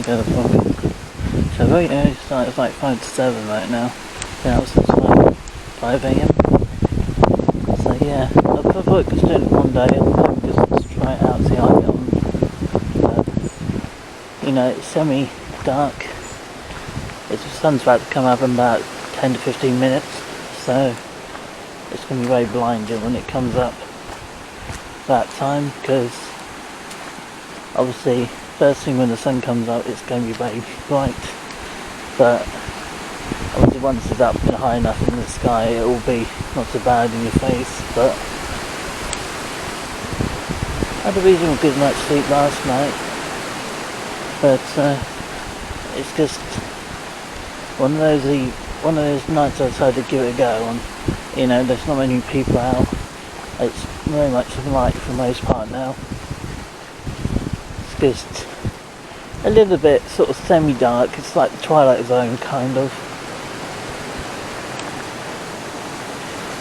gonna go to probably. So very early start, it's like 5 to 7 right now. Been out since like 5 AM. So yeah, I'll probably just do it one day, I'll probably just try it out, see how I get on. But, you know, it's semi-dark. The sun's about to come up in about 10 to 15 minutes, so it's going to be very blinding when it comes up that time, because obviously first thing when the sun comes up it's going to be very bright, but obviously once it's up and high enough in the sky it will be not so bad in your face. But I had a reasonably good night's sleep last night, but it's just one of those nights I decided to give it a go on. You know, there's not many people out. It's very much light for the most part now. It's just a little bit sort of semi-dark. It's like the Twilight Zone kind of.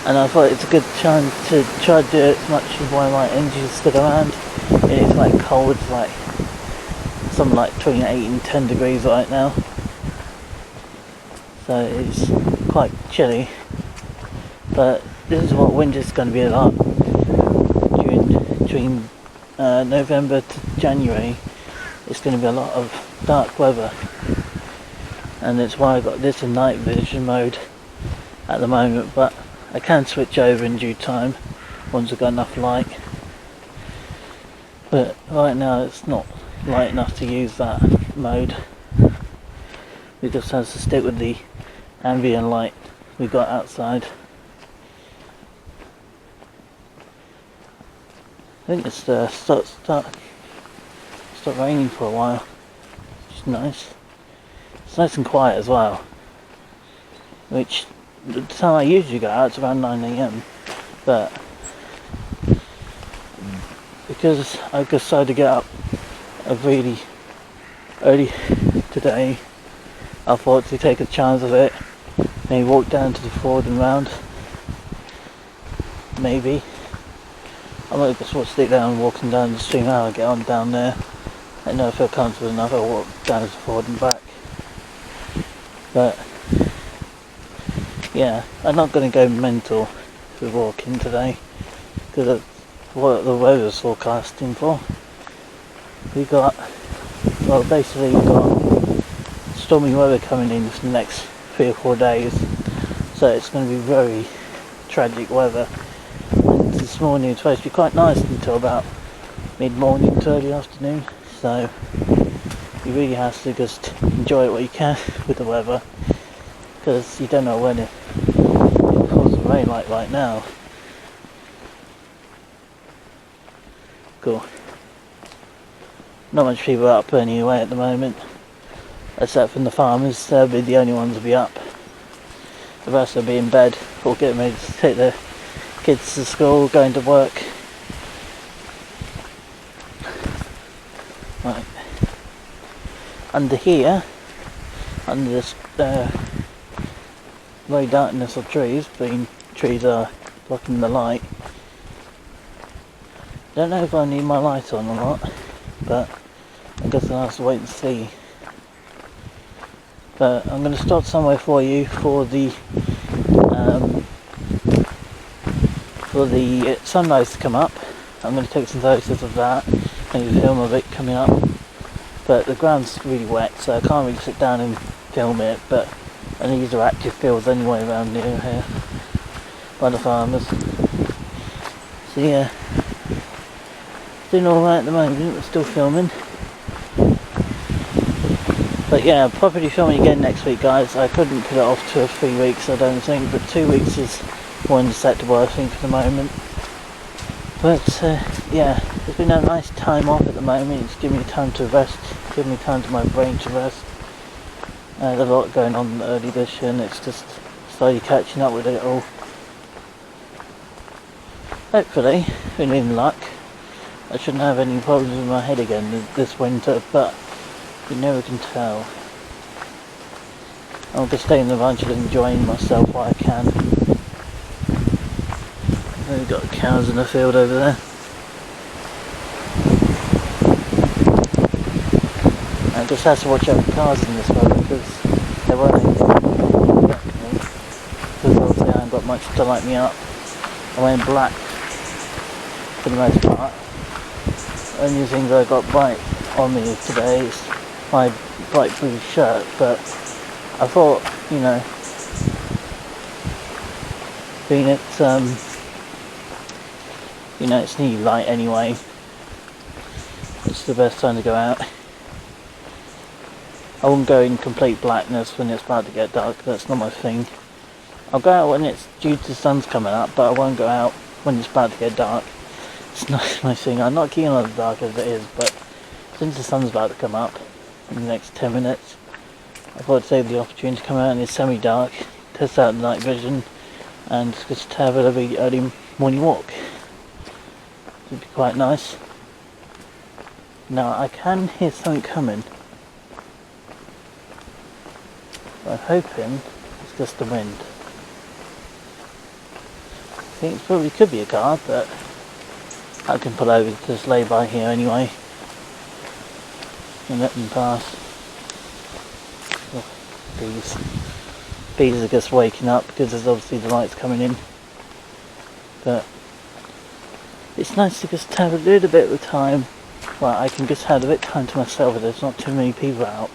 And I thought it's a good chance to try to do it as much as one of my energies stick around. And it's like cold, it's like something like between 8 and 10 degrees right now. So it's quite chilly. But this is what winter's going to be like between November to January. It's going to be a lot of dark weather, and that's why I got this in night vision mode at the moment, but I can switch over in due time once I've got enough light. But right now it's not light enough to use that mode. We just have to stick with the ambient light we got outside. I think it's stopped raining for a while, which is nice. It's nice and quiet as well, which the time I usually go out is around 9 AM, but because I decided to get up really early today, I thought to take a chance of it, maybe walk down to the ford and round, maybe. I might just want to stick down walking down the stream, how I get on down there. I know I feel comfortable enough, I'll walk down to the ford and back. But yeah, I'm not going to go mental with walking today, because of what the weather's forecasting for. We've got stormy weather coming in for the next 3 or 4 days, so it's going to be very tragic weather. And this morning it's supposed to be quite nice until about mid-morning to early afternoon, so you really have to just enjoy it what you can with the weather, because you don't know when it falls to rain like right now. Cool. Not much people up anyway at the moment, except from the farmers. They'll be the only ones to be up. The rest will be in bed or getting ready to take their kids to school, going to work. Right. Under here, under this very darkness of trees, being trees are blocking the light. Don't know if I need my light on or not, but I guess I'll have to wait and see. But I'm going to start somewhere for you for the sunrise to come up. I'm going to take some photos of that, maybe film of it coming up. But the ground's really wet, so I can't really sit down and film it. But and these are active fields anyway around near here by the farmers. So yeah, doing alright at the moment. We're still filming. But yeah, property filming again next week, guys. I couldn't put it off to 3 weeks, I don't think, but 2 weeks is more acceptable, I think, for the moment. But yeah, it's been a nice time off at the moment. It's giving me time to rest, giving me time to my brain to rest. There's a lot going on early this year, and it's just slowly catching up with it all. Hopefully, with any luck, I shouldn't have any problems with my head again this winter, but you never can tell. I'm just staying in the ranch and enjoying myself while I can. We've got cows in the field over there. I just have to watch out for cars in this weather because there won't be because obviously I haven't got much to light me up. I'm wearing black for the most part. The only thing that I got bright on me today is my bright blue shirt, but I thought, you know, being it's you know, it's nearly light anyway, it's the best time to go out. I won't go in complete blackness when it's about to get dark, that's not my thing. I'll go out when it's due to the sun's coming up, but I won't go out when it's about to get dark. It's not my thing. I'm not keen on the dark as it is, but since the sun's about to come up in the next 10 minutes, I thought I'd save the opportunity to come out and it's semi-dark, test out the night vision, and just have a lovely early morning walk. It'd be quite nice. Now I can hear something coming. I'm hoping it's just the wind. I think it probably could be a car, but I can pull over to just lay by here anyway and let them pass. Oh, bees are just waking up because there's obviously the lights coming in, but it's nice to just have a little bit of time. Well, I can just have a bit of time to myself if there's not too many people out.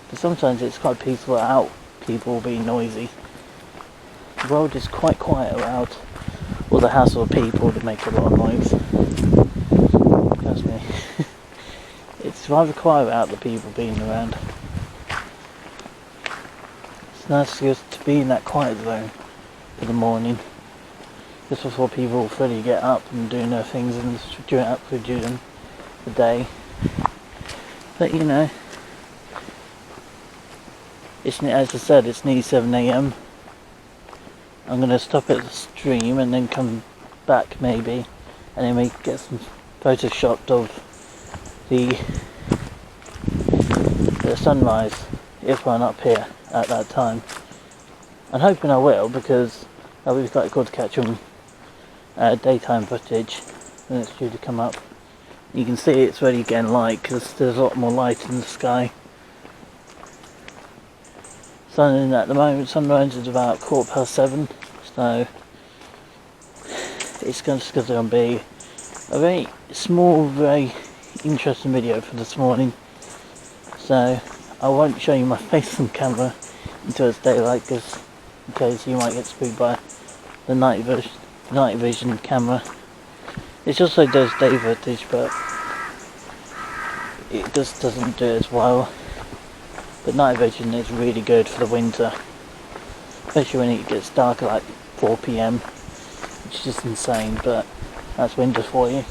But sometimes it's quite peaceful out, people being noisy. The world is quite quiet without all the hassle of people that make a lot of noise. Trust me. It's rather quiet without the people being around. It's nice just to be in that quiet zone for the morning, just before people fully get up and doing their things and doing the day. But you know, it's, as I said, it's nearly 7 AM. I'm going to stop at the stream and then come back maybe, and then we get some photos shot of the sunrise if I'm up here at that time. I'm hoping I will, because that would be quite cool to catch on daytime footage when it's due to come up. You can see it's already getting light because there's a lot more light in the sky. Sun at the moment, sunrise is about 7:15, so it's just going to be a very small, very interesting video for this morning. So I won't show you my face on camera until it's daylight, because in case you might get spooked by the night vision camera. It also does day footage, but it just doesn't do it as well. But night vision is really good for the winter, especially when it gets dark at like 4 PM, which is just insane, but that's winter for you.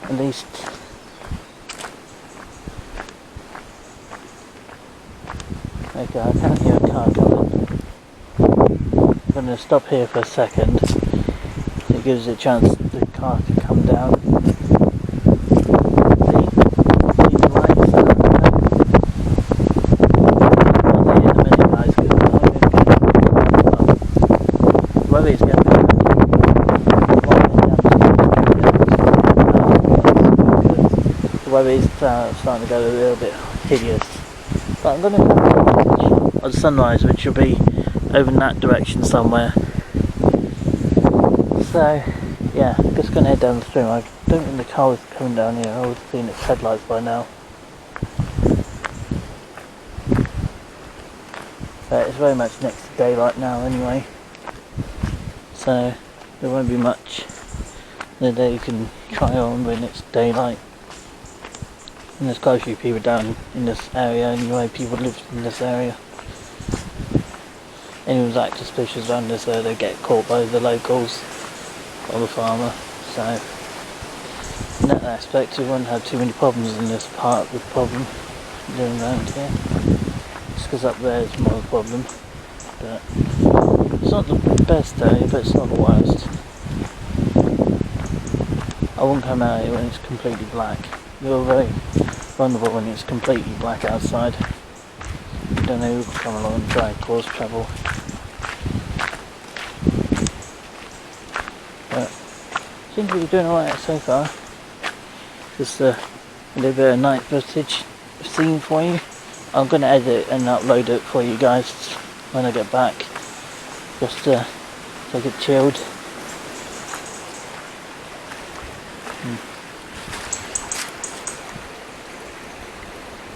At least okay, I can't hear a car coming. I'm going to stop here for a second. It gives it a chance the car to come down. The weather is starting to go a little bit hideous. But I'm going to have footage of the sunrise, which will be over in that direction somewhere. So yeah, just going to head down the stream. I don't think the car was coming down here. I would have seen its headlights by now. But it's very much next to daylight now anyway, so there won't be much that you can try on when it's daylight. And there's quite a few people down in this area anyway, people live in this area. Anyone's act suspicious around this area, they get caught by the locals or the farmer. So in that aspect we won't have too many problems in this part with problem doing around here. Just because up there is more of a problem. But it's not the best area, but it's not the worst. I won't come out here when it's completely black. You're very vulnerable when it's completely black outside. You don't know who will come along and try and cause trouble. But seems to be doing alright so far. Just a little bit of night footage scene for you. I'm going to edit and upload it for you guys when I get back, just to take it chilled.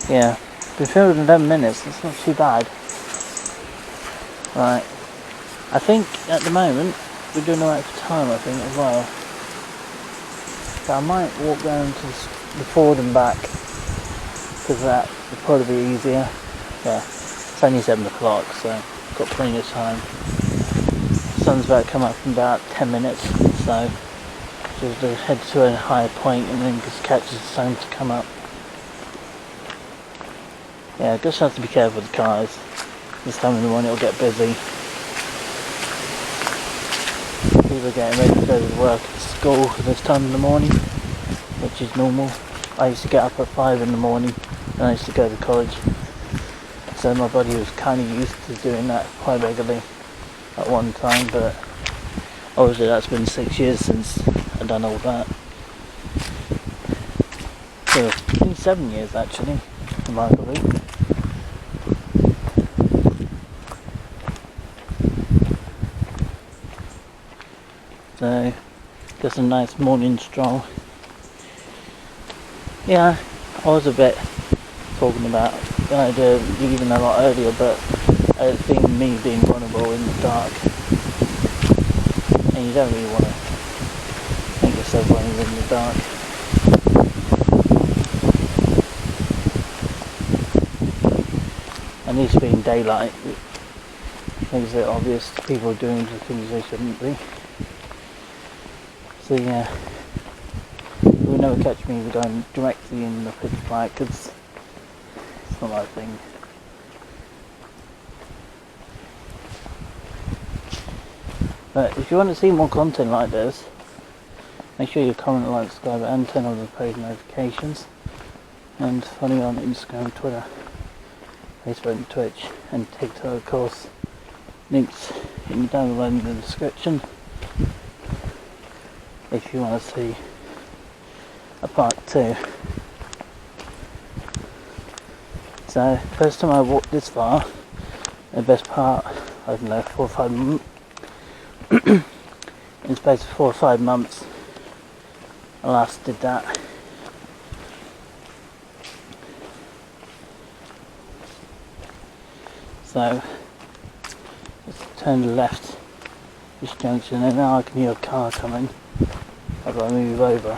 Yeah, been filmed in 11 minutes, that's not too bad. Right, I think at the moment we're doing alright for time, I think, as well. So I might walk down to the Ford and back, because that would probably be easier. Yeah, it's only 7 o'clock, so I've got plenty of time. The sun's about to come up in about 10 minutes, so just head to a higher point and then just catch the sun to come up. Yeah, just have to be careful with the cars. This time in the morning it'll get busy. People are getting ready to go to work at school this time in the morning, which is normal. I used to get up at 5 in the morning and I used to go to college. So my body was kind of used to doing that quite regularly at one time, but obviously that's been 6 years since I've done all that. So it's been 7 years actually, remarkably. So, just a nice morning stroll. Yeah, I was a bit talking about the idea of leaving a lot earlier, but I think me being vulnerable in the dark, and you don't really want to make yourself vulnerable in the dark. And this being daylight, it makes it obvious people doing the things they shouldn't be. So yeah, you will never catch me going directly in the pitch black, because it's not my thing. But if you want to see more content like this, make sure you comment, like, subscribe and turn on the post notifications, and follow me on Instagram, Twitter, Facebook and Twitch and TikTok, of course. Links down below in the description if you want to see a part 2. So, first time I walked this far, the best part, I don't know, 4 or 5 months, in the space of 4 or 5 months, I last did that. So, just turn left this junction, and now I can hear a car coming. I've got to move over.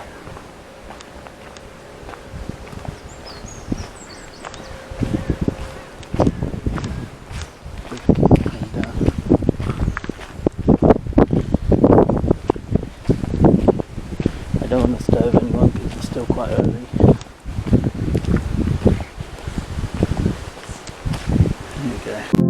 I don't want to disturb anyone because it's still quite early. There we go.